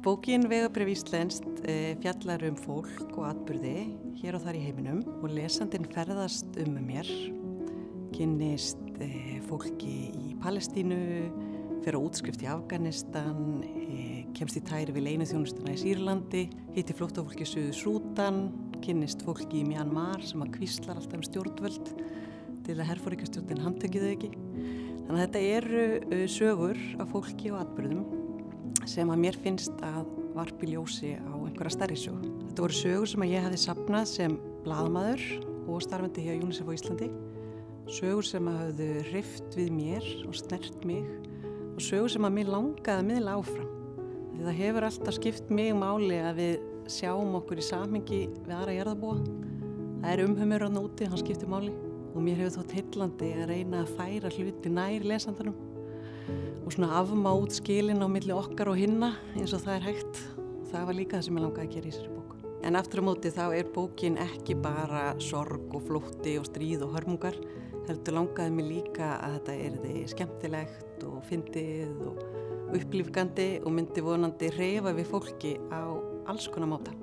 Bókin Vegabréf íslenskt fjallar fólk og atburði hér og þar í heiminum og lesandinn ferðast með mér, kynnist fólki í Palestínu, fer á útskrift í Afganistan, kemst í tæri við leyniþjónustuna í Sýrlandi, hitti flóttafólki í Suður-Súdan, kynnist fólki í Mjanmar sem hvíslar alltaf stjórnvöld til að herforingjastjórnin handtaki þau ekki. Þannig að þetta eru sögur af fólki og atburðum sem að mér finnst að varpi ljósi á einhverja stærri sögu. Þetta voru sögur sem að ég hefði safnað sem blaðamaður og starfandi hjá UNICEF á Íslandi. Sögur sem að hafðu hrift við mér og snert mig og sögur sem að mér langaði að miðla áfram. Því það hefur alltaf skipt mig máli að við sjáum okkur í samhengi við aðra jarðarbúa. Það er umheimur þarna úti, hann skiptir máli og mér hefur þótt heillandi að reyna að færa hluti nær lesandanum og svona afmá út skilin á milli okkar og hinna eins og það er hægt. Og það var líka það sem ég langaði að gera í þessari bók. En aftur á móti þá er bókin ekki bara sorg og flótti og stríð og hörmungar, heldur langaði mig líka að þetta yrði skemmtilegt og fyndið og upplífgandi og myndi vonandi hreyfa við fólki á alls konar máta.